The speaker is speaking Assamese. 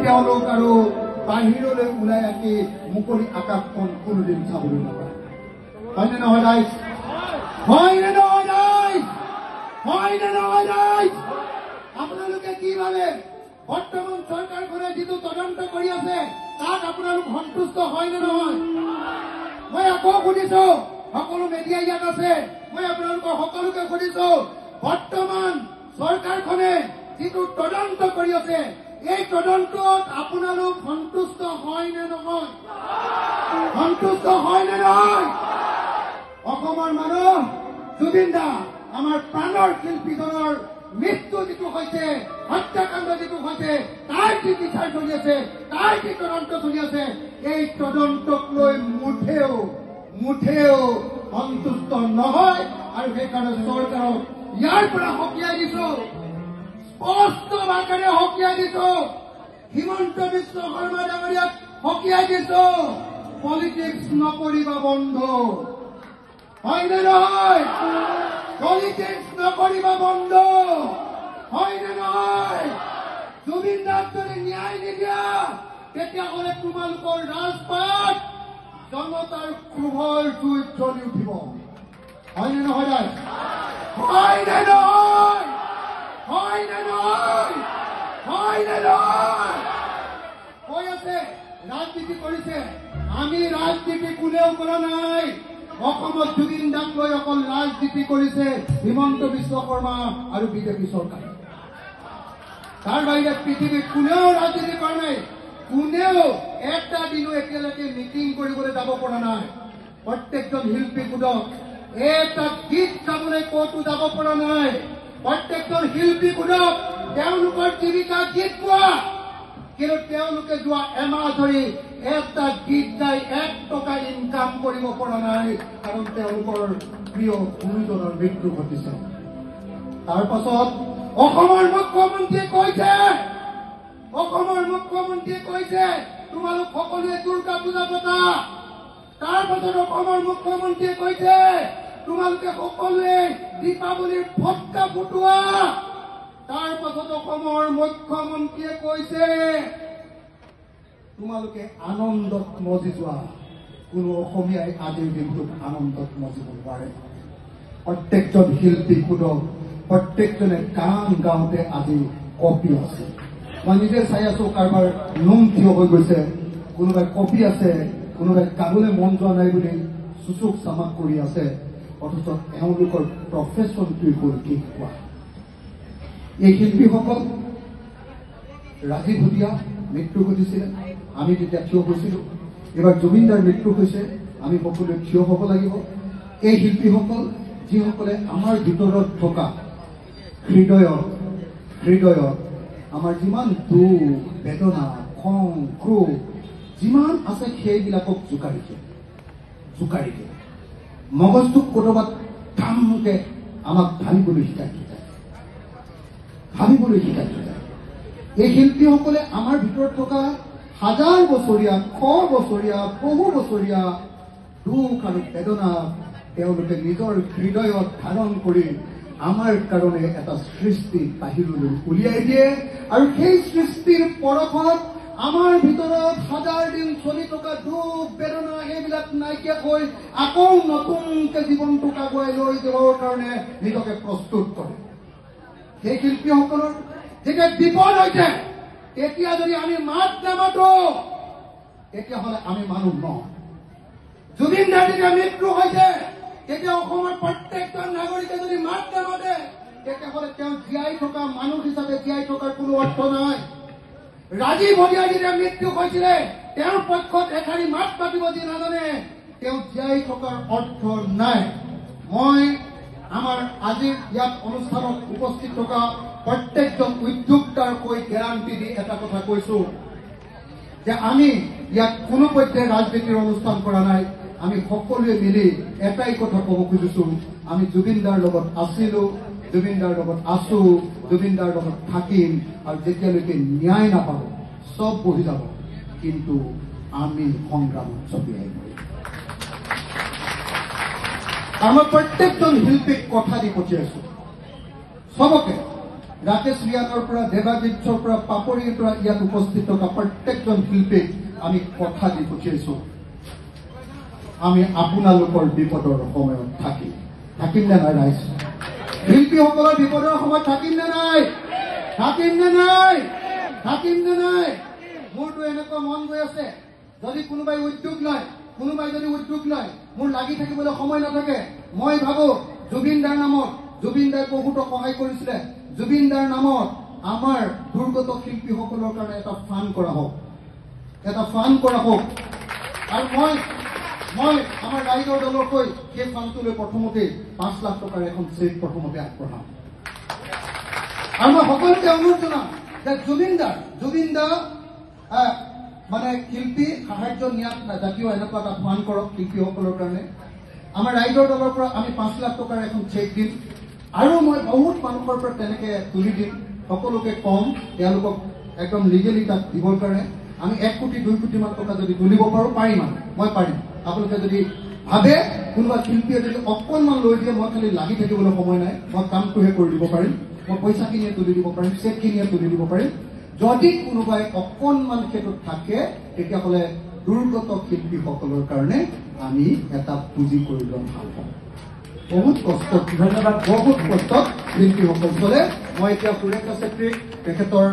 তেওঁলোক আৰু বাহিৰলৈ ওলাই আহি মুকলি আকাশখন কোনোদিন চাবলৈ নাপায়। হয়নে নহয় ৰাইজ? হয়নে নহয় ৰাইজ? হয়নে নহয় ৰাইজ? আপোনালোকে কি ভাবে বৰ্তমান চৰকাৰখনে যিটো তদন্ত কৰি আছে তাত আপোনালোক সন্তুষ্ট হয়নে নহয়? মই আকৌ সুধিছো, সকলো মিডিয়া ইয়াত আছে, মই আপোনালোকৰ সকলোকে সুধিছো, বৰ্তমান চৰকাৰখনে যিটো তদন্ত কৰি আছে এই তদন্তত আপোনালোক সন্তুষ্ট হয় নে নহয়? সন্তুষ্ট হয় নে নহয়? অসমৰ মানুহ জুবিন দা আমাৰ প্ৰাণৰ শিল্পীজনৰ মৃত্যু যিটো হৈছে, হত্যাকাণ্ড যিটো হৈছে, তাৰ যি বিচাৰ চলি আছে, তাৰ যি তদন্ত চলি আছে, এই তদন্তক লৈ মুঠেও সন্তুষ্ট নহয়। আৰু সেইকাৰণে চৰকাৰক ইয়াৰ পৰা সকীয়াই দিছো, স্পষ্ট বাক্যৰে সকীয়াই দিছো, হিমন্ত বিশ্ব শৰ্মা ডাঙৰীয়াক সকীয়াই দিছো, পলিটিক্স নকৰিবা বন্ধু। হয়নে নহয়? পলিটিক্স নকৰিবা বন্ধ। হয়নে নহয়? জুবিন দাক যদি ন্যায় নিদিয়া তেতিয়াহ'লে তোমালোকৰ ৰাজপাট জনতাৰ ক্ৰোধৰ জুইত জ্বলি উঠিব। হয়নে নহয় ৰাইজ? হয়নে নহয়? হয়নে নহয়? হয়নে নহয়? কৈ আছে ৰাজনীতি কৰিছে, আমি ৰাজনীতি কোনেও কৰা নাই। অসমত জুবিন দাক লৈ অকল ৰাজনীতি কৰিছে হিমন্ত বিশ্ব শৰ্মা আৰু বিজেপি চৰকাৰে। তাৰ বাহিৰে পৃথিৱীত কোনেও ৰাজনীতি কৰা নাই। কোনেও এটা দিনো একেলগে মিটিং কৰিবলৈ যাব পৰা নাই। প্ৰত্যেকজন শিল্পী গোটক এটা গীত গাবলৈ ক'তো যাব পৰা নাই। প্ৰত্যেকজন শিল্পী গোটক তেওঁলোকৰ জীৱিকা গীত গোৱা, কিন্তু তেওঁলোকে যোৱা এমাহ ধৰি এটা গীত গাই 1 টকা ইনকাম কৰিব পৰা নাই, কাৰণ তেওঁলোকৰ প্ৰিয় গুৰুজনৰ মৃত্যু ঘটিছে। তাৰ পাছত অসমৰ মুখ্যমন্ত্ৰীয়ে কৈছে তোমালোক সকলোৱে দুৰ্গা পূজা পতা। তাৰ পাছত অসমৰ মুখ্যমন্ত্ৰীয়ে কৈছে তোমালোকে সকলোৱে দীপাৱলীৰ ফটকা ফুটোৱা। তাৰ পাছত অসমৰ মুখ্যমন্ত্ৰীয়ে কৈছে তোমালোকে আনন্দত মজি যোৱা। কোনো অসমীয়াই আজিৰ দিনটোত আনন্দত মজিব নোৱাৰে। প্ৰত্যেকজন শিল্পী গোটক প্ৰত্যেকজনে গান গাওঁতে আজি কপি আছে। মই নিজে চাই আছো, কাৰোবাৰ নোম থিয় হৈ গৈছে, কোনোবাই কপি আছে, কোনোবাই গাবলৈ মন যোৱা নাই বুলি চুচুক চামাক কৰি আছে। অথচ এওঁলোকৰ প্ৰফেশ্যনটোৱে হ'ল গীত গোৱা। এই শিল্পীসকল ৰাজীৱ ভুটিয়া মৃত্যু ঘটিছিলে, আমি তেতিয়া থিয় হৈছিলো। এইবাৰ জুবিন দাৰ মৃত্যু হৈছে, আমি সকলোৱে থিয় হ'ব লাগিব। এই শিল্পীসকল যিসকলে আমাৰ ভিতৰত থকা হৃদয়ত আমাৰ যিমান দুখ বেদনা খং ক্ৰোধ যিমান আছে সেইবিলাকক জোকাৰি দিয়ে। মগজটোক ক'ৰবাত ঠামকে আমাক ভাবিবলৈ শিকাই যায়। এই শিল্পীসকলে আমাৰ ভিতৰত থকা 1000 বছৰীয়া, 100 বছৰীয়া, বহু বছৰীয়া দুখ আৰু বেদনা তেওঁলোকে নিজৰ হৃদয়ত ধাৰণ কৰি আমাৰ কাৰণে এটা সৃষ্টি বাহিৰলৈ উলিয়াই দিয়ে। আৰু সেই সৃষ্টিৰ পৰশত আমাৰ ভিতৰত 1000 দিন চলি থকা দুখ বেদনা এইবিলাক নাইকিয়া হৈ আকৌ নতুনকে জীৱনটোক আগুৱাই লৈ যাবৰ কাৰণে নিজকে প্ৰস্তুত কৰে। সেই শিল্পীসকলৰ যেতিয়া বিপদ হৈছে তেতিয়া যদি আমি মাত নামাতো তেতিয়াহ'লে আমি মানুহ নহয়। জুবিন দাৰ যেতিয়া মৃত্যু হৈছে তেতিয়া অসমৰ প্ৰত্যেকজন নাগৰিকে যদি মাত নামাতে তেতিয়াহ'লে তেওঁ জীয়াই থকা মানুহ হিচাপে জীয়াই থকাৰ কোনো অৰ্থ নাই। ৰাজীৱ ভটিয়াৰ যেতিয়া মৃত্যু হৈছিলে তেওঁৰ পক্ষত এষাৰি মাত মাতিব যি নাজানে তেওঁ জীয়াই থকাৰ অৰ্থ নাই। মই আমাৰ আজিৰ ইয়াত অনুষ্ঠানত উপস্থিত থকা প্ৰত্যেকজন উদ্যোক্তাৰ কৈ গেৰাণ্টি দি এটা কথা কৈছো যে আমি ইয়াত কোনো পধ্যে ৰাজনীতিৰ অনুষ্ঠান কৰা নাই। আমি সকলোৱে মিলি এটাই কথা ক'ব খুজিছো, আমি জুবিন দাৰ লগত আছিলো, জুবিন দাৰ লগত আছো, জুবিন দাৰ লগত থাকিম। আৰু যেতিয়ালৈকে ন্যায় নাপাব চব বহি যাব, কিন্তু আমি সংগ্ৰামত চপিয়াই মৰিম। আমাৰ প্ৰত্যেকজন শিল্পীক কথা দি পঠিয়াইছো, চবকে ৰাকেশ ৰিয়ানৰ পৰা দেৱাজিৎৰ পৰা পাপৰিৰ পৰা ইয়াত উপস্থিত থকা প্ৰত্যেকজন শিল্পীক আমি কথা দি পঠিয়াইছো, আমি আপোনালোকৰ বিপদৰ সময়ত থাকিম নে নাই ৰাইজ? শিল্পীসকলৰ বিপদৰ সময়ত থাকিম নে নাই? মোৰতো এনেকুৱা মন গৈ আছে, যদি কোনোবাই উদ্যোগ লয়, মোৰ লাগি থাকিবলৈ সময় নাথাকে। মই ভাবো জুবিন দাৰ নামত, জুবিন দাই বহুতক সহায় কৰিছিলে, জুবিন দাৰ নামত আমাৰ দুৰ্গত শিল্পীসকলৰ কাৰণে এটা ফাণ্ড কৰা হওক, আৰু মই আমাৰ ৰাইজৰ দলৰ হৈ সেই ফাণ্ডটোলৈ প্ৰথমতে 5 লাখ টকাৰ এখন চেক প্ৰথমতে আগবঢ়াম। আৰু মই সকলোকে অনুৰোধ জনাম যে জুবিন দা মানে শিল্পী সাহায্য নিয়াত জাতীয় এনেকুৱা এটা ফাণ্ড কৰক শিল্পীসকলৰ কাৰণে। আমাৰ ৰাইজৰ দলৰ পৰা আমি 5 লাখ টকাৰ এখন চেক দিম, আৰু মই বহুত মানুহৰ পৰা তেনেকে তুলি দিম, সকলোকে কম তেওঁলোকক একদম লিগেলি তাক দিবৰ কাৰণে। আমি 1 কোটি 2 কোটি মান টকা যদি তুলিব পাৰো, মই পাৰিম। আপোনালোকে যদি ভাবে কোনোবা শিল্পীয়ে যদি অকণমান লৈ দিয়ে, মই খালি লাগি থাকিবলৈ সময় নাই, মই কামটোহে কৰি দিব পাৰিম, মই পইচাখিনিয়ে তুলি দিব পাৰিম, চেকখিনিয়ে তুলি দিব পাৰিম। যদি কোনোবাই অকণমান ক্ষেত্ৰত থাকে, তেতিয়াহ'লে দুৰ্গত শিল্পীসকলৰ কাৰণে আমি এটা পুঁজি কৰি লোৱা ভাল পাম। বহুত কষ্টত, ধন্যবাদ, বহুত কষ্টত শিল্পীসকল চলে। মই এতিয়া সুৰেখা চেত্ৰীক তেখেতৰ